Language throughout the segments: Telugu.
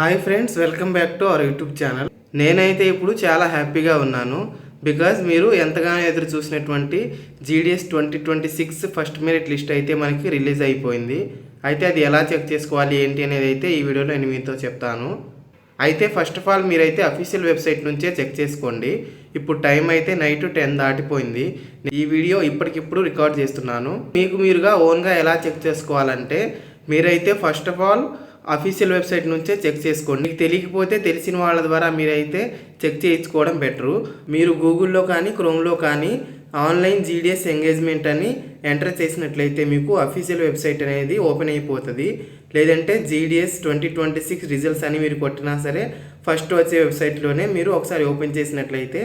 Hi friends, welcome back to our YouTube channel. నేనైతే ఇప్పుడు చాలా హ్యాపీగా ఉన్నాను. బికాజ్ మీరు ఎంతగానో ఎదురు చూసినటువంటి జీడిఎస్ 2026 ఫస్ట్ మెరిట్ లిస్ట్ అయితే మనకి రిలీజ్ అయిపోయింది. అయితే అది ఎలా చెక్ చేసుకోవాలి ఏంటి అనేది అయితే ఈ వీడియోలో నేను మీతో చెప్తాను. అయితే ఫస్ట్ ఆఫ్ ఆల్ మీరైతే అఫీషియల్ వెబ్సైట్ నుంచే చెక్ చేసుకోండి. ఇప్పుడు టైం అయితే నైట్ 10 దాటిపోయింది. ఈ వీడియో ఇప్పటికిప్పుడు రికార్డ్ చేస్తున్నాను. మీరుగా ఓన్గా ఎలా చెక్ చేసుకోవాలంటే మీరైతే first of all official website నుంచే చెక్ చేసుకోండి. మీకు తెలియకపోతే తెలిసిన వాళ్ళ ద్వారా మీరైతే చెక్ చేయించుకోవడం బెటరు. మీరు గూగుల్లో కానీ క్రోమ్లో కానీ ఆన్లైన్ జీడిఎస్ ఎంగేజ్మెంట్ అని ఎంటర్ చేసినట్లయితే మీకు అఫీషియల్ వెబ్సైట్ అనేది ఓపెన్ అయిపోతుంది. లేదంటే జీడిఎస్ 2026 రిజల్ట్స్ అని మీరు కొట్టినా సరే ఫస్ట్ వచ్చే వెబ్సైట్లోనే మీరు ఒకసారి ఓపెన్ చేసినట్లయితే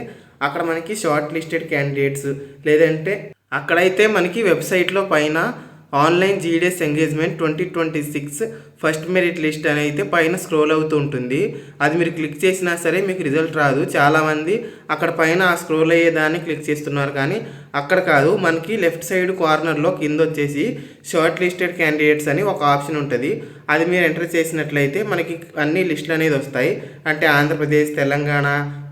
అక్కడ మనకి షార్ట్ లిస్టెడ్ క్యాండిడేట్స్ లేదంటే అక్కడైతే మనకి వెబ్సైట్లో పైన online GDS engagement 2026 first merit list అని అయితే పైన స్క్రోల్ అవుతూ ఉంటుంది. అది మీరు క్లిక్ చేసినా సరే మీకు రిజల్ట్ రాదు. చాలామంది అక్కడ పైన ఆ స్క్రోల్ అయ్యేదాన్ని క్లిక్ చేస్తున్నారు, కానీ అక్కడ కాదు. మనకి లెఫ్ట్ సైడ్ కార్నర్లో కింద వచ్చేసి షార్ట్ లిస్టెడ్ క్యాండిడేట్స్ అని ఒక ఆప్షన్ ఉంటుంది. అది మీరు ఎంటర్ చేసినట్లయితే మనకి అన్ని లిస్టులు అనేది వస్తాయి. అంటే ఆంధ్రప్రదేశ్, తెలంగాణ,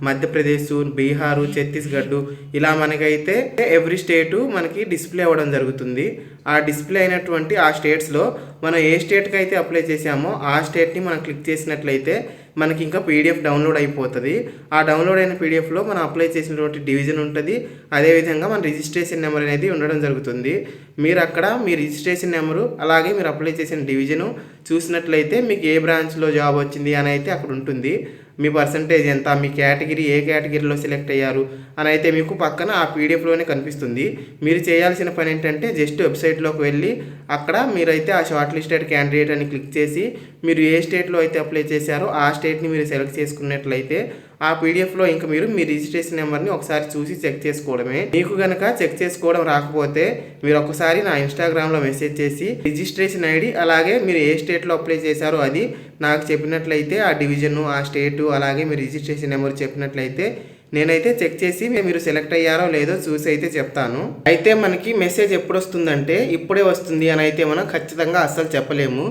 మధ్యప్రదేశ్, బీహార్, ఛత్తీస్గఢ్ ఇలా మనకైతే ఎవ్రీ స్టేటు మనకి డిస్ప్లే అవ్వడం జరుగుతుంది. ఆ డిస్ప్లే అయినటువంటి ఆ స్టేట్స్లో మనం ఏ స్టేట్కి అయితే అప్లై చేసామో ఆ స్టేట్ని మనం క్లిక్ చేసినట్లయితే మనకి ఇంకా పీడిఎఫ్ డౌన్లోడ్ అయిపోతుంది. ఆ డౌన్లోడ్ అయిన పీడిఎఫ్లో మనం అప్లై చేసినటువంటి డివిజన్ ఉంటుంది. అదేవిధంగా మన రిజిస్ట్రేషన్ నెంబర్ అనేది ఉండడం జరుగుతుంది. మీరు అక్కడ మీ రిజిస్ట్రేషన్ నెంబరు అలాగే మీరు అప్లై చేసిన డివిజను చూసినట్లయితే మీకు ఏ బ్రాంచ్లో జాబ్ వచ్చింది అని అయితే అక్కడ ఉంటుంది. మీ పర్సంటేజ్ ఎంత, మీ కేటగిరీ ఏ కేటగిరీలో సెలెక్ట్ అయ్యారు అని అయితే మీకు పక్కన ఆ పీడిఎఫ్లోనే కనిపిస్తుంది. మీరు చేయాల్సిన పని ఏంటంటే జస్ట్ వెబ్సైట్లోకి వెళ్ళి అక్కడ మీరైతే ఆ షార్ట్ లిస్టెడ్ క్యాండిడేట్ అని క్లిక్ చేసి మీరు ఏ స్టేట్లో అయితే అప్లై చేశారో ఆ స్టేట్ని మీరు సెలెక్ట్ చేసుకున్నట్లయితే ఆ పీడిఎఫ్లో ఇంకా మీరు మీ రిజిస్ట్రేషన్ నెంబర్ని ఒకసారి చూసి చెక్ చేసుకోవడమే. మీకు కనుక చెక్ చేసుకోవడం రాకపోతే మీరు ఒకసారి నా ఇన్స్టాగ్రామ్లో మెసేజ్ చేసి రిజిస్ట్రేషన్ ఐడి అలాగే మీరు ఏ స్టేట్లో అప్లై చేశారో అది నాకు చెప్పినట్లయితే ఆ డివిజను, ఆ స్టేటు అలాగే మీ రిజిస్ట్రేషన్ నెంబర్ చెప్పినట్లయితే నేనైతే చెక్ చేసి మీరు సెలెక్ట్ అయ్యారో లేదో చూసి అయితే చెప్తాను. అయితే మనకి మెసేజ్ ఎప్పుడు వస్తుందంటే ఇప్పుడే వస్తుంది అని అయితే మనం ఖచ్చితంగా అస్సలు చెప్పలేము.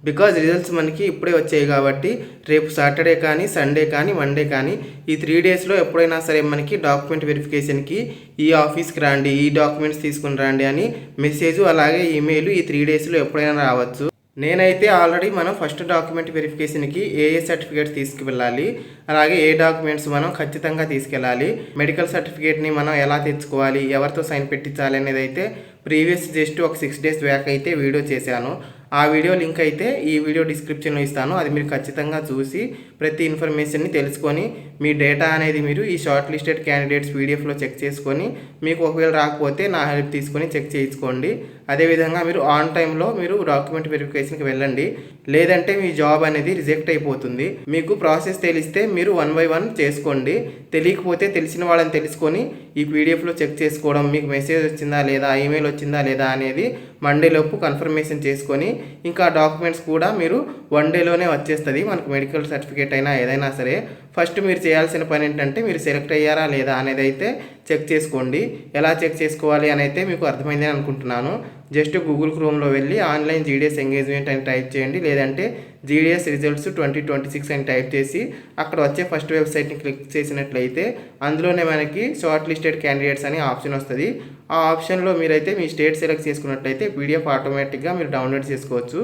బికాజ్ రిజల్ట్స్ మనకి ఇప్పుడే వచ్చాయి కాబట్టి రేపు సాటర్డే కానీ సండే కానీ మండే కానీ ఈ 3 డేస్లో ఎప్పుడైనా సరే మనకి డాక్యుమెంట్ వెరిఫికేషన్కి ఈ ఆఫీస్కి రండి, ఈ డాక్యుమెంట్స్ తీసుకుని రండి అని మెసేజ్ అలాగే ఈమెయిల్ ఈ 3 డేస్లో ఎప్పుడైనా రావచ్చు. నేనైతే ఆల్రెడీ మనం ఫస్ట్ డాక్యుమెంట్ వెరిఫికేషన్కి ఏ సర్టిఫికేట్స్ తీసుకువెళ్ళాలి అలాగే ఏ డాక్యుమెంట్స్ మనం ఖచ్చితంగా తీసుకెళ్ళాలి, మెడికల్ సర్టిఫికేట్ని మనం ఎలా తెచ్చుకోవాలి, ఎవరితో సైన్ పెట్టించాలి అనేది అయితే ప్రీవియస్ జస్ట్ ఒక 6 డేస్ బ్యాక్ అయితే వీడియో చేశాను. ఆ వీడియో లింక్ అయితే ఈ వీడియో డిస్క్రిప్షన్లో ఇస్తాను. అది మీరు ఖచ్చితంగా చూసి ప్రతి ఇన్ఫర్మేషన్ని తెలుసుకొని మీ డేటా అనేది మీరు ఈ షార్ట్ లిస్టెడ్ క్యాండిడేట్స్ పీడిఎఫ్లో చెక్ చేసుకొని మీకు ఒకవేళ రాకపోతే నా హెల్ప్ తీసుకొని చెక్ చేయించుకోండి. అదేవిధంగా మీరు ఆన్ టైంలో మీరు డాక్యుమెంట్ వెరిఫికేషన్కి వెళ్ళండి. లేదంటే మీ జాబ్ అనేది రిజెక్ట్ అయిపోతుంది. మీకు ప్రాసెస్ తెలిస్తే మీరు 1 by 1 చేసుకోండి. తెలియకపోతే తెలిసిన వాళ్ళని తెలుసుకొని ఈ పీడిఎఫ్లో చెక్ చేసుకోవడం, మీకు మెసేజ్ వచ్చిందా లేదా, ఈమెయిల్ వచ్చిందా లేదా అనేది మండేలోపు కన్ఫర్మేషన్ చేసుకొని ఇంకా డాక్యుమెంట్స్ కూడా మీరు 1 డేలోనే వచ్చేస్తుంది. మనకు మెడికల్ సర్టిఫికేట్ అయినా ఏదైనా సరే ఫస్ట్ మీరు చేయాల్సిన పని ఏంటంటే మీరు సెలెక్ట్ అయ్యారా లేదా అనేది అయితే చెక్ చేసుకోండి. ఎలా చెక్ చేసుకోవాలి అని అయితే మీకు అర్థమైందని అనుకుంటున్నాను. జస్ట్ గూగుల్ క్రోమ్లో వెళ్ళి ఆన్లైన్ జీడిఎస్ ఎంగేజ్మెంట్ అని టైప్ చేయండి, లేదంటే జీడిఎస్ రిజల్ట్స్ 2026 అని టైప్ చేసి అక్కడ వచ్చే ఫస్ట్ వెబ్సైట్ని క్లిక్ చేసినట్లయితే అందులోనే మనకి షార్ట్ లిస్టెడ్ క్యాండిడేట్స్ అనే ఆప్షన్ వస్తుంది. ఆ ఆప్షన్లో మీరైతే మీ స్టేట్ సెలెక్ట్ చేసుకున్నట్లయితే పీడిఎఫ్ ఆటోమేటిక్గా మీరు డౌన్లోడ్ చేసుకోవచ్చు.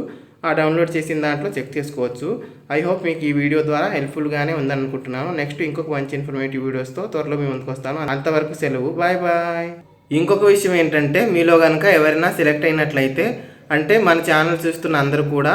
ఆ డౌన్లోడ్ చేసిన దాంట్లో చెక్ చేసుకోవచ్చు. ఐ హోప్ మీకు ఈ వీడియో ద్వారా హెల్ప్ఫుల్గానే ఉందనుకుంటున్నాను. నెక్స్ట్ ఇంకొక మంచి ఇన్ఫర్మేటివ్ వీడియోస్తో త్వరలో మీ ముందుకు వస్తాను. అంతవరకు సెలవు, బాయ్ బాయ్. ఇంకొక విషయం ఏంటంటే మీలో కనుక ఎవరైనా సెలెక్ట్ అయినట్లయితే అంటే మన ఛానల్ చూస్తున్న అందరూ కూడా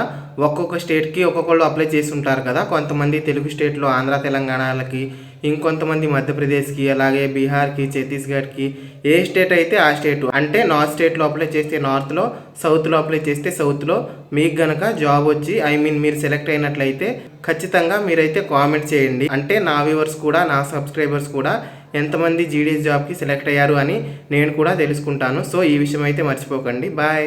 ఒక్కొక్క స్టేట్కి ఒక్కొక్కళ్ళు అప్లై చేసి ఉంటారు కదా. కొంతమంది తెలుగు స్టేట్లో ఆంధ్ర తెలంగాణలకి, ఇంకొంతమంది మధ్యప్రదేశ్కి, అలాగే బీహార్కి, ఛత్తీస్గఢ్కి, ఏ స్టేట్ అయితే ఆ స్టేటు అంటే నార్త్ స్టేట్లో అప్లై చేస్తే నార్త్లో, సౌత్లో అప్లై చేస్తే సౌత్లో మీకు గనక జాబ్ వచ్చి మీరు సెలెక్ట్ అయినట్లయితే ఖచ్చితంగా మీరైతే కామెంట్ చేయండి. అంటే నా వ్యూవర్స్ కూడా నా సబ్స్క్రైబర్స్ కూడా ఎంతమంది జీడిఎస్ జాబ్కి సెలెక్ట్ అయ్యారు అని నేను కూడా తెలుసుకుంటాను. సో ఈ విషయం అయితే మర్చిపోకండి. బాయ్.